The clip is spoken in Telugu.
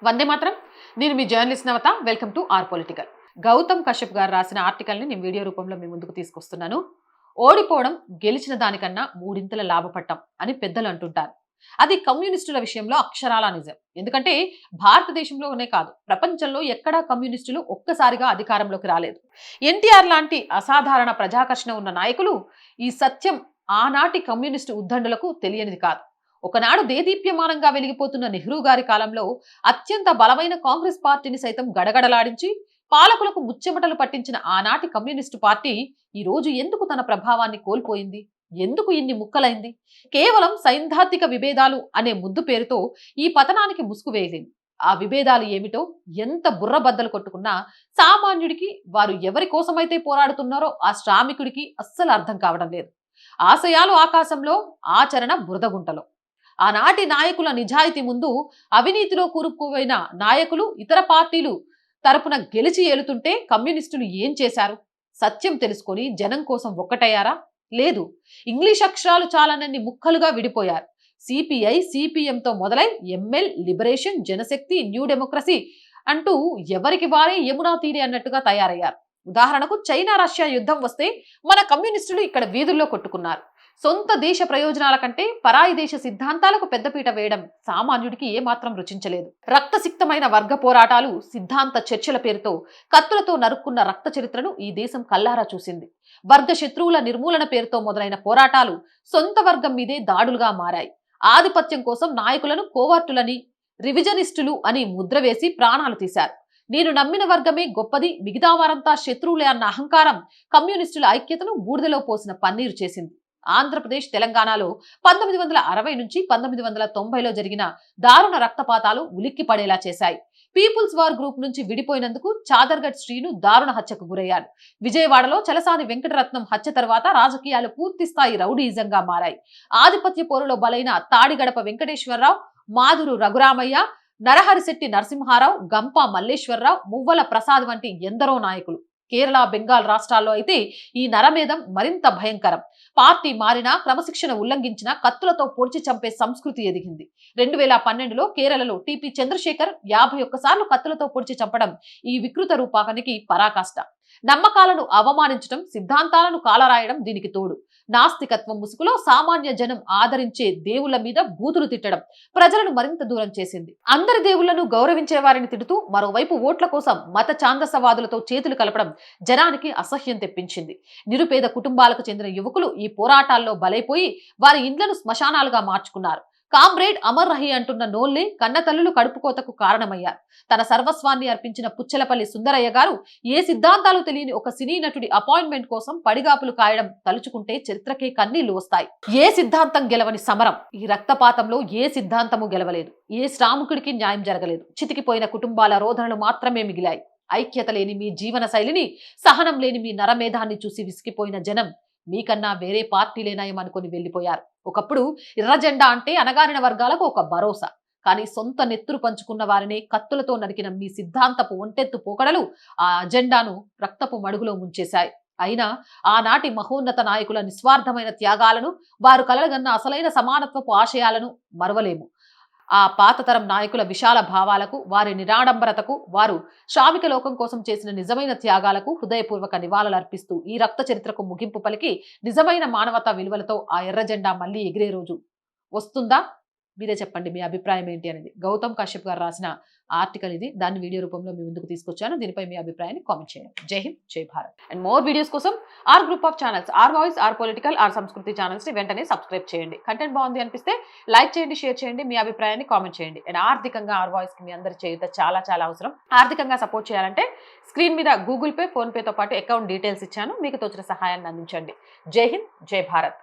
వందే మాత్రం. నేను మీ journalist Navata. Welcome to our political. Gautam Kashyap గారు రాసిన ఆర్టికల్ని నేను వీడియో రూపంలో మీ ముందుకు తీసుకొస్తున్నాను. ఓడిపోవడం గెలిచిన దానికన్నా మూడింతల లాభపట్టం అని పెద్దలు అంటుంటారు. అది కమ్యూనిస్టుల విషయంలో అక్షరాల నిజం. ఎందుకంటే భారతదేశంలోనే కాదు, ప్రపంచంలో ఎక్కడా కమ్యూనిస్టులు ఒక్కసారిగా అధికారంలోకి రాలేదు. ఎన్టీఆర్ లాంటి అసాధారణ ప్రజాకర్షణ ఉన్న నాయకులు ఈ సత్యం ఆనాటి కమ్యూనిస్టు ఉద్దండులకు తెలియనిది కాదు. ఒకనాడు దేదీప్యమానంగా వెలిగిపోతున్న నెహ్రూ గారి కాలంలో అత్యంత బలమైన కాంగ్రెస్ పార్టీని సైతం గడగడలాడించి పాలకులకు ముచ్చెమటలు పట్టించిన ఆనాటి కమ్యూనిస్టు పార్టీ ఈ రోజు ఎందుకు తన ప్రభావాన్ని కోల్పోయింది? ఎందుకు ఇన్ని ముక్కలైంది? కేవలం సైద్ధాంతిక విభేదాలు అనే ముద్దు పేరుతో ఈ పతనానికి ముసుగు వేయలేదు. ఆ విభేదాలు ఏమిటో ఎంత బుర్రబద్దలు కొట్టుకున్నా సామాన్యుడికి, వారు ఎవరి కోసమైతే పోరాడుతున్నారో ఆ శ్రామికుడికి అస్సలు అర్థం కావడం లేదు. ఆశయాలు ఆకాశంలో, ఆచరణ బురదగుంటలో. ఆనాటి నాయకుల నిజాయితీ ముందు అవినీతిలో కూరుకుపోయిన నాయకులు ఇతర పార్టీలు తరపున గెలిచి ఏలుతుంటే కమ్యూనిస్టులు ఏం చేశారు? సత్యం తెలుసుకొని జనం కోసం ఒక్కటయ్యారా? లేదు. ఇంగ్లీష్ అక్షరాలు చాలానన్ని ముక్కలుగా విడిపోయారు. సిపిఐ, సిపిఎంతో మొదలై ఎంఎల్, లిబరేషన్, జనశక్తి, న్యూ డెమోక్రసీ అంటూ ఎవరికి వారే యమునా తీరే అన్నట్టుగా తయారయ్యారు. ఉదాహరణకు చైనా రష్యా యుద్ధం వస్తే మన కమ్యూనిస్టులు ఇక్కడ వీధుల్లో కొట్టుకున్నారు. సొంత దేశ ప్రయోజనాల కంటే పరాయి దేశ సిద్ధాంతాలకు పెద్దపీట వేయడం సామాన్యుడికి ఏమాత్రం రుచించలేదు. రక్తసిక్తమైన వర్గ పోరాటాలు, సిద్ధాంత చర్చల పేరుతో కత్తులతో నరుక్కున్న రక్త చరిత్రను ఈ దేశం కల్లారా చూసింది. వర్గ శత్రువుల నిర్మూలన పేరుతో మొదలైన పోరాటాలు సొంత వర్గం మీదే దాడులుగా మారాయి. ఆధిపత్యం కోసం నాయకులను కోవర్టులని, రివిజనిస్టులు అని ముద్ర వేసి ప్రాణాలు తీశారు. నేను నమ్మిన వర్గమే గొప్పది, మిగతా వారంతా శత్రువులే అన్న అహంకారం కమ్యూనిస్టుల ఐక్యతను బూడిదలో పోసిన పన్నీరు చేసింది. ఆంధ్రప్రదేశ్, తెలంగాణలో 1960 నుంచి 1990లో జరిగిన దారుణ రక్తపాతాలు ఉలిక్కి పడేలా చేశాయి. పీపుల్స్ వార్ గ్రూప్ నుంచి విడిపోయినందుకు చాదర్గఢ్ శ్రీను దారుణ హత్యకు గురయ్యాడు. విజయవాడలో చలసాని వెంకటరత్నం హత్య తర్వాత రాజకీయాలు పూర్తిస్థాయి రౌడీయిజంగా మారాయి. ఆధిపత్య పోరులో బలైన తాడిగడప వెంకటేశ్వరరావు, మాధురు రఘురామయ్య, నరహరిశెట్టి నరసింహారావు, గంప మల్లేశ్వరరావు, మువ్వల ప్రసాద్ వంటి ఎందరో నాయకులు. కేరళ, బెంగాల్ రాష్ట్రాల్లో అయితే ఈ నరమేధం మరింత భయంకరం. పార్టీ మారినా, క్రమశిక్షణ ఉల్లంఘించినా కత్తులతో పొడిచి చంపే సంస్కృతి ఎదిగింది. 2012లో కేరళలో టిపి చంద్రశేఖర్ 51 సార్లు కత్తులతో పొడిచి చంపడం ఈ వికృత రూపానికి పరాకాష్ట. నమ్మకాలను అవమానించడం, సిద్ధాంతాలను కాలరాయడం దీనికి తోడు. నాస్తికత్వం ముసుగులో సామాన్య జనం ఆదరించే దేవుళ్ల మీద బూతులు తిట్టడం ప్రజలను మరింత దూరం చేసింది. అందరి దేవుళ్లను గౌరవించే వారిని తిడుతూ మరోవైపు ఓట్ల కోసం మత ఛాందసవాదులతో చేతులు కలపడం జనానికి అసహ్యం తెప్పించింది. నిరుపేద కుటుంబాలకు చెందిన యువకులు ఈ పోరాటాల్లో బలైపోయి వారి ఇండ్లను శ్మశానాలుగా మార్చుకున్నారు. కామ్రేడ్ అమర్ రహి అంటున్న నోళ్లే కన్నతల్లులు కడుపుకోతకు కారణమయ్యారు. తన సర్వస్వాన్ని అర్పించిన పుచ్చలపల్లి సుందరయ్య గారు ఏ సిద్ధాంతాలు తెలియని ఒక సినీ నటుడి అపాయింట్మెంట్ కోసం పడిగాపులు కాయడం తలుచుకుంటే చరిత్రకే కన్నీళ్లు వస్తాయి. ఏ సిద్ధాంతం గెలవని సమరం. ఈ రక్తపాతంలో ఏ సిద్ధాంతము గెలవలేదు. ఏ శ్రామికుడికి న్యాయం జరగలేదు. చితికిపోయిన కుటుంబాల రోదనలు మాత్రమే మిగిలాయి. ఐక్యత లేని మీ జీవన శైలిని, సహనం లేని మీ నరమేధాన్ని చూసి విసిగిపోయిన జనం మీకన్నా వేరే పార్టీలేనాయం అనుకుని వెళ్లిపోయారు. ఒకప్పుడు ఎర్ర జెండా అంటే అణగారిన వర్గాలకు ఒక భరోసా. కానీ సొంత నెత్తురు పంచుకున్న వారిని కత్తులతో నరికిన మీ సిద్ధాంతపు ఒంటెత్తు పోకడలు ఆ అజెండాను రక్తపు మడుగులో ముంచేశాయి. అయినా ఆనాటి మహోన్నత నాయకుల నిస్వార్థమైన త్యాగాలను, వారు కలగన్న అసలైన సమానత్వపు ఆశయాలను మరవలేము. ఆ పాతతరం నాయకుల విశాల భావాలకు, వారి నిరాడంబరతకు, వారు శ్రామిక లోకం కోసం చేసిన నిజమైన త్యాగాలకు హృదయపూర్వక నివాళులు అర్పిస్తూ ఈ రక్త చరిత్రకు ముగింపు పలికి నిజమైన మానవతా విలువలతో ఆ ఎర్ర జెండా మళ్లీ ఎగిరే రోజు వస్తుందా? మీరే చెప్పండి మీ అభిప్రాయం ఏంటి అనేది. గౌతమ్ కశ్యప్ గారు రాసిన ఆర్టికల్ ఇది. దాన్ని వీడియో రూపంలో మీ ముందుకు తీసుకొచ్చాను. దీనిపై మీ అభిప్రాయాన్ని కామెంట్ చేయండి. Jai Hind, Jai Bharat. And more videos కోసం our group of channels, our voice, our political, our Sanskriti channels ని వెంటనే సబ్స్క్రైబ్ చేయండి. కంటెంట్ బాగుంది అనిపిస్తే లైక్ చేయండి, షేర్ చేయండి, మీ అభిప్రాయాన్ని కామెంట్ చేయండి. అండ్ ఆర్థికంగా ఆర్ వాయిస్ కి మీ అందరి చేయుత చాలా చాలా అవసరం. ఆర్థికంగా సపోర్ట్ చేయాలంటే స్క్రీన్ మీద గూగుల్ పే, ఫోన్ పేతో పాటు అకౌంట్ డీటెయిల్స్ ఇచ్చాను. మీకు తోచిన సహాయాన్ని అందించండి. జై హింద్, జై భారత్.